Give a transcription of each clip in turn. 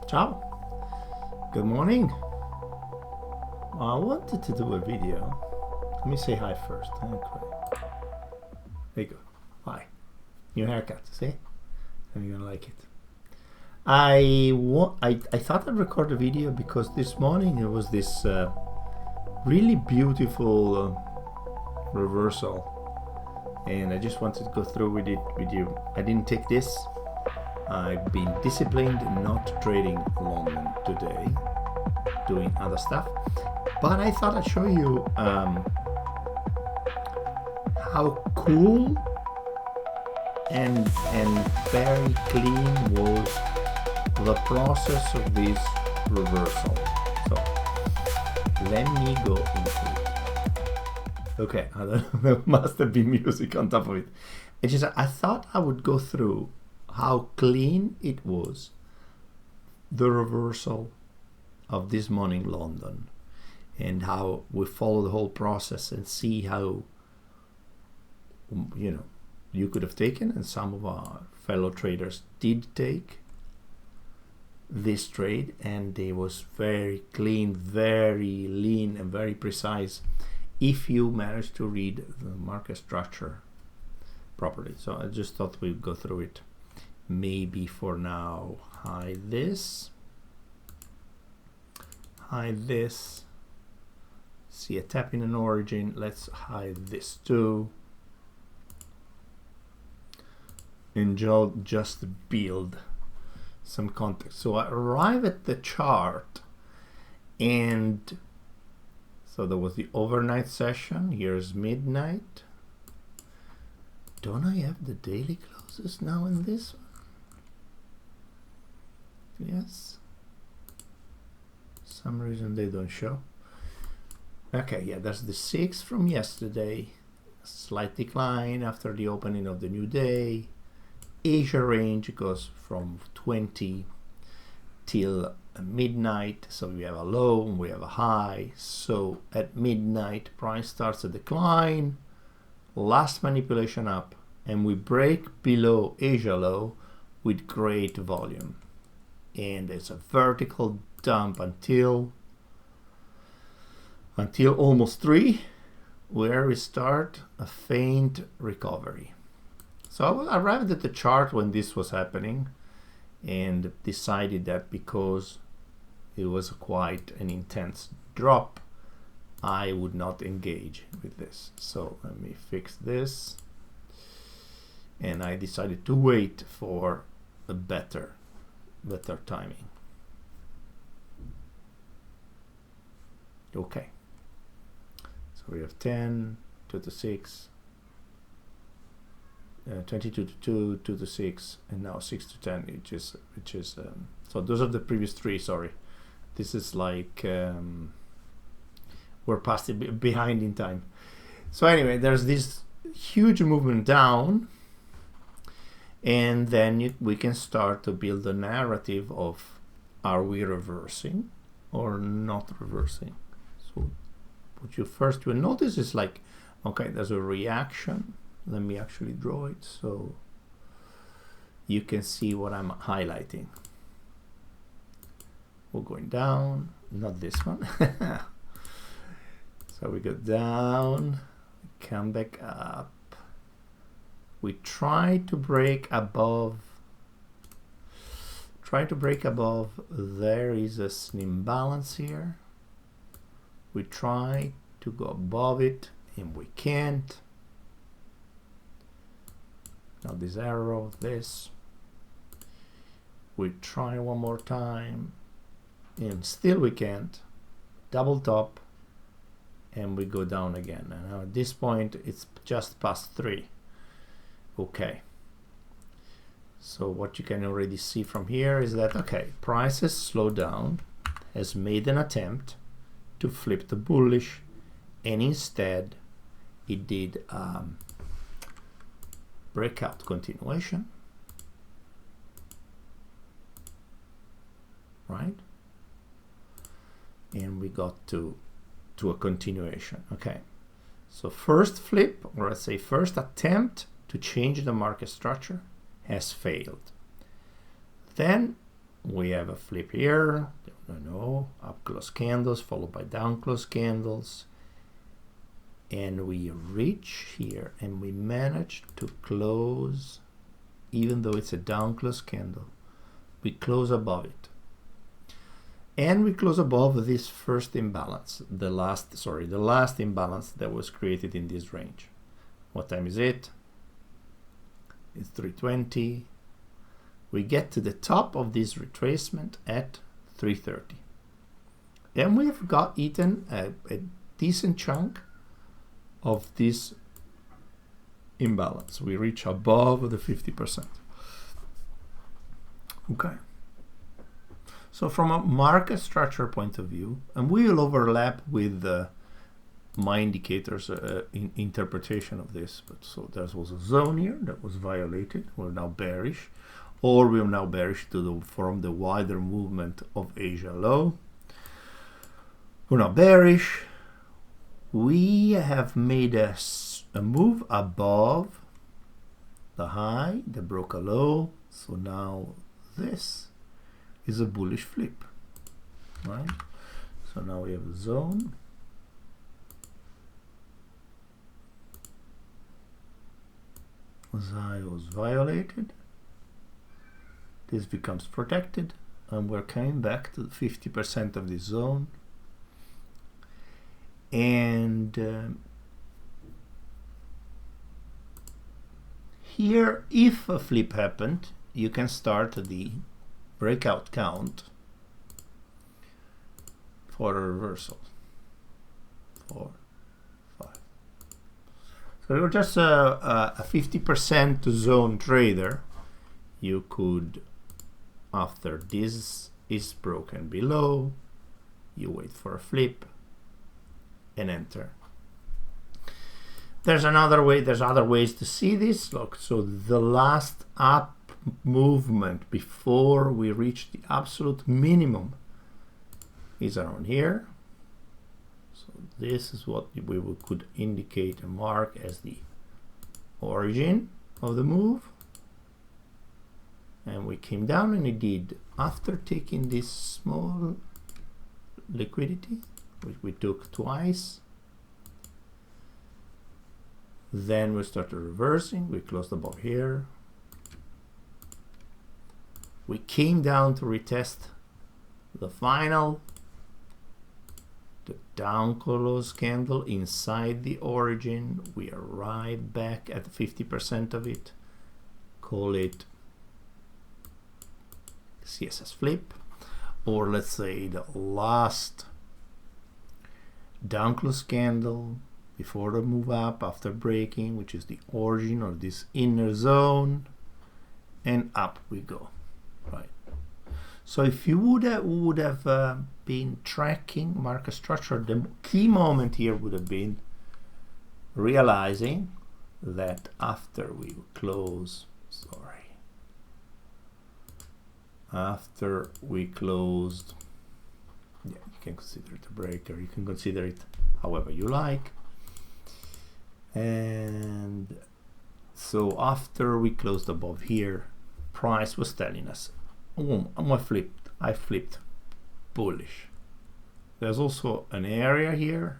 Ciao. Good morning. I wanted to do a video. Let me say hi first. Okay. There you go. Hi. New haircut. See? And you're gonna like it. I thought I'd record a video because this morning it was this really beautiful reversal, and I just wanted to go through with it with you. I didn't take this. I've been disciplined, not trading London today, doing other stuff. But I thought I'd show you how cool and very clean was the process of this reversal. So let me go into it. Okay, there must have been music on top of it. It's just I thought I would go through how clean it was, the reversal of this morning London, and how we follow the whole process and see how, you know, you could have taken, and some of our fellow traders did take this trade, and it was very clean, very lean, and very precise if you manage to read the market structure properly. So I just thought we'd go through it. Maybe for now hide this, see a tap in an origin. Let's hide this too, and just build some context. So I arrive at the chart, and so there was the overnight session. Here's midnight. Don't I have the daily closes now in this one? Yes. Some reason they don't show. Okay, yeah, that's the 6 from yesterday. Slight decline after the opening of the new day. Asia range goes from 20 till midnight. So we have a low and we have a high. So at midnight, price starts a decline. Last manipulation up, and we break below Asia low with great volume. And it's a vertical dump until almost 3, where we start a faint recovery. So I arrived at the chart when this was happening and decided that because it was quite an intense drop, I would not engage with this. So let me fix this, and I decided to wait for a better timing. Okay, so we have 10, 2 to 6, 22 to 2, 2 to 6, and now 6 to 10, which is so those are the previous 3. Sorry, this is like we're past it, behind in time. So anyway, there's this huge movement down, and then we can start to build a narrative of, are we reversing or not reversing? So what you first will notice is like, okay, there's a reaction. Let me actually draw it so you can see what I'm highlighting. We're going down, not this one. So we go down, come back up. We try to break above. There is a imbalance here. We try to go above it, and we can't. Now this arrow, this. We try one more time, and still we can't. Double top, and we go down again. And now at this point, it's just past 3. Okay, so what you can already see from here is that, okay, price has slowed down, has made an attempt to flip the bullish, and instead it did breakout continuation, right? And we got to a continuation. Okay, so first flip, or let's say first attempt to change the market structure has failed. Then we have a flip here, up close candles followed by down close candles, and we reach here and we manage to close, even though it's a down close candle, we close above it. And we close above this first imbalance, the last imbalance that was created in this range. What time is it? It's 3:20. We get to the top of this retracement at 3:30. And we've eaten a decent chunk of this imbalance. We reach above the 50%. Okay. So from a market structure point of view, and we will overlap with my indicators interpretation of this, but so there was a zone here that was violated. We're now bearish, or we're now bearish from the wider movement of Asia low. We're now bearish. We have made a move above the high that broke a low. So now this is a bullish flip, right? So now we have a zone. High was violated. This becomes protected, and we're coming back to 50% of this zone. And here, if a flip happened, you can start the breakout count for a reversal. 4, 5. So you're just a 50% zone trader. You could, after this is broken below, you wait for a flip and enter. There's another way, there's other ways to see this. Look, so the last up movement before we reach the absolute minimum is around here. So this is what we could indicate and mark as the origin of the move. And we came down, and it did, after taking this small liquidity, which we took twice. Then we started reversing. We closed above here. We came down to retest the final, the down close candle inside the origin. We are right back at 50% of it. Call it CSS flip, or let's say the last down close candle before the move up after breaking, which is the origin of this inner zone, and up we go, right? So if you would have been tracking market structure, the key moment here would have been realizing that after we close, after we closed, yeah, you can consider it a break, or you can consider it however you like. And so after we closed above here, price was telling us, oh, I flipped bullish. There's also an area here.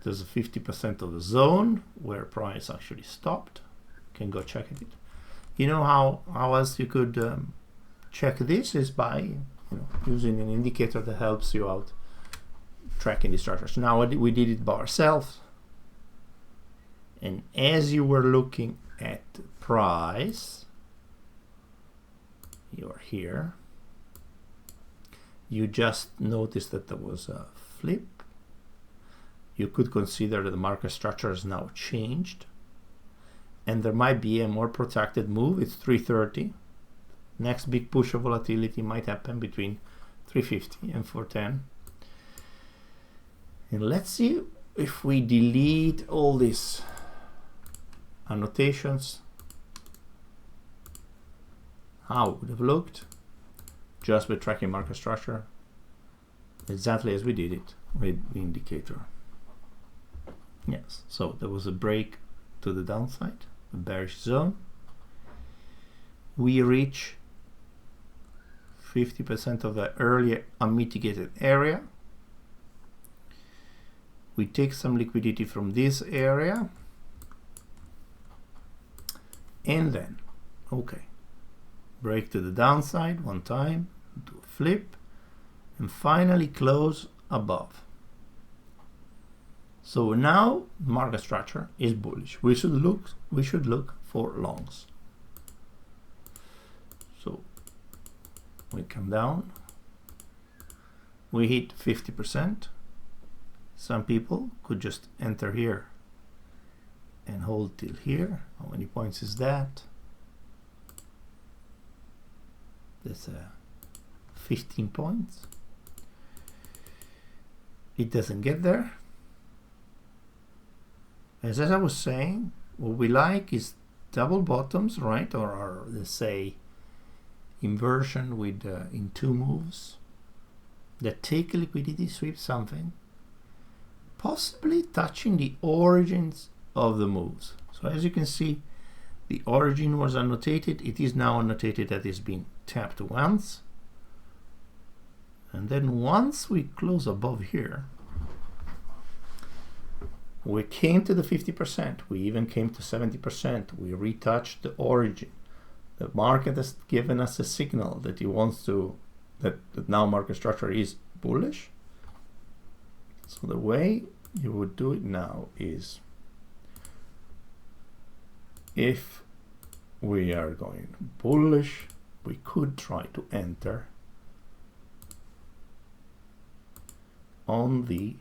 There's a 50% of the zone where price actually stopped. You can go check it. You know how else you could check this is by using an indicator that helps you out tracking the structures. Now we did it by ourselves, and as you were looking at price, you're here, you just noticed that there was a flip. You could consider that the market structure has now changed, and there might be a more protracted move. It's 330. Next big push of volatility might happen between 350 and 410. And let's see if we delete all these annotations, how it would have looked just by tracking market structure, exactly as we did it with the indicator. Yes, so there was a break to the downside, a bearish zone. We reach 50% of the earlier unmitigated area. We take some liquidity from this area, and then, okay, break to the downside one time, do a flip, and finally close above. So now market structure is bullish. We should look for longs. So we come down, we hit 50%. Some people could just enter here and hold till here. How many points is that? That's 15 points. It doesn't get there. As I was saying, what we like is double bottoms, right? Or let's say inversion with in two moves that take liquidity, sweep something, possibly touching the origins of the moves. So as you can see, the origin was annotated. It is now annotated that it's been tapped once. And then once we close above here, we came to the 50%. We even came to 70%. We retouched the origin. The market has given us a signal that it wants to, that now market structure is bullish. So the way you would do it now is, if we are going bullish, we could try to enter on the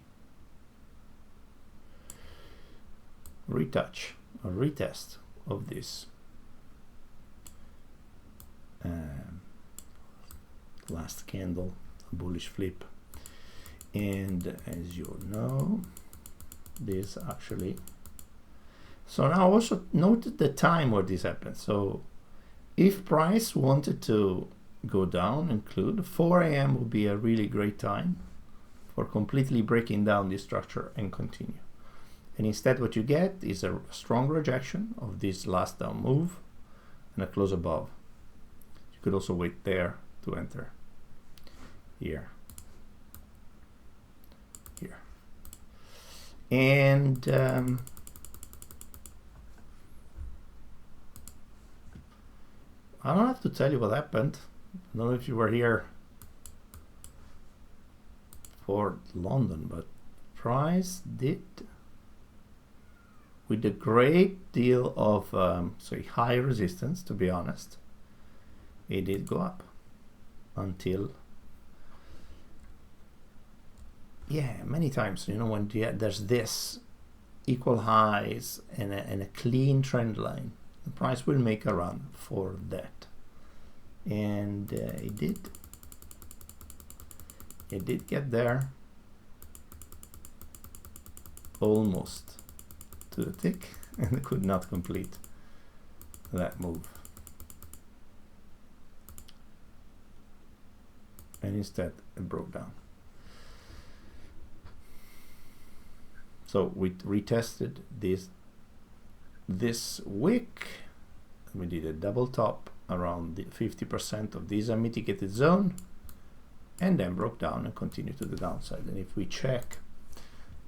retouch or retest of this last candle, bullish flip. And as you know, this actually, so now also note the time where this happened. So if price wanted to go down, include 4 a.m. would be a really great time for completely breaking down this structure and continue. And instead what you get is a strong rejection of this last down move and a close above. You could also wait there to enter here. And I don't have to tell you what happened. I don't know if you were here for London, but price did, with a great deal of say high resistance, to be honest, it did go up until, yeah, many times, you know, when there's this equal highs and a clean trend line, the price will make a run for that. And it did get there almost to the tick, and it could not complete that move. And instead it broke down. So we retested this wick. We did a double top around the 50% of this unmitigated zone, and then broke down and continued to the downside. And if we check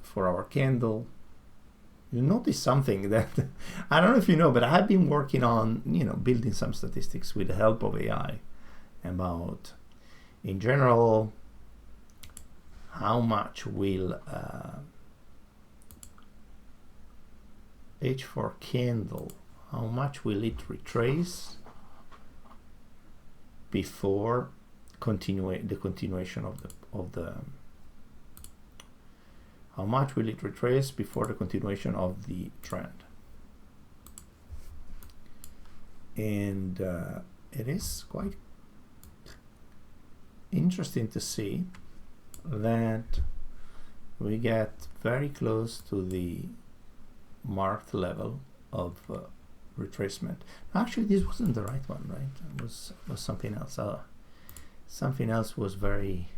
for our candle, you notice something that I don't know if you know, but I have been working on, you know, building some statistics with the help of AI about, in general, how much will H4 candle, how much will it retrace before the continuation of the how much will it retrace before the continuation of the trend. And it is quite interesting to see that we get very close to the marked level of retracement. Actually, this wasn't the right one, right? It was something else. Something else was very...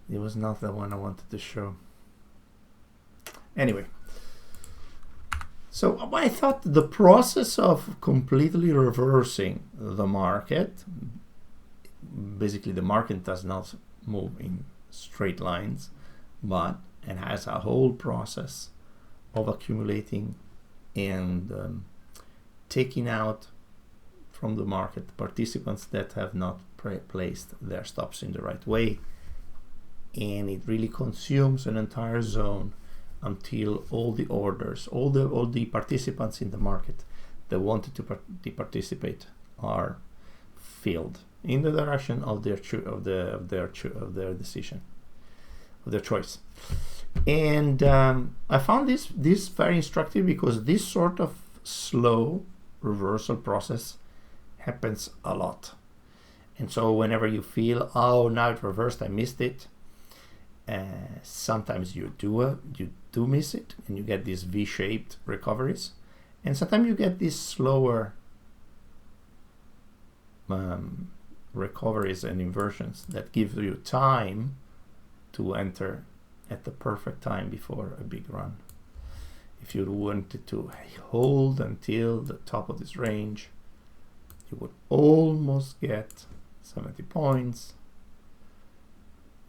It was not the one I wanted to show. Anyway, So I thought the process of completely reversing the market, basically the market does not move in straight lines, but it has a whole process of accumulating and taking out from the market participants that have not placed their stops in the right way, and it really consumes an entire zone until all the orders, all the participants in the market that wanted to participate are filled in the direction of their decision, of their choice. And I found this very instructive, because this sort of slow reversal process happens a lot. And so whenever you feel, oh, now it reversed, I missed it, sometimes you do miss it, and you get these V-shaped recoveries, and sometimes you get these slower recoveries and inversions that give you time to enter at the perfect time before a big run. If you wanted to hold until the top of this range, you would almost get 70 points,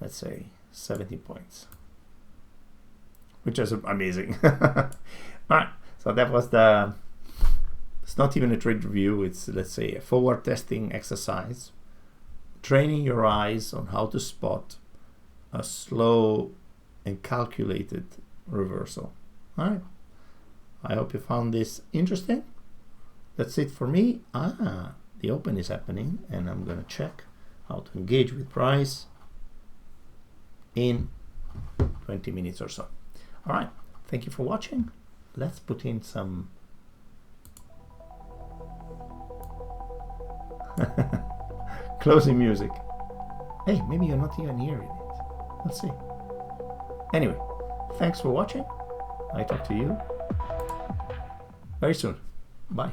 let's say 70 points, which is amazing. Alright, so that was it's not even a trade review, it's, let's say, a forward testing exercise, training your eyes on how to spot a slow and calculated reversal. Alright, I hope you found this interesting. That's it for me. The open is happening, and I'm gonna check how to engage with price in 20 minutes or so. All right, thank you for watching. Let's put in some closing music. Hey, maybe you're not even hearing it. Let's see. Anyway, thanks for watching. I talk to you very soon. Bye.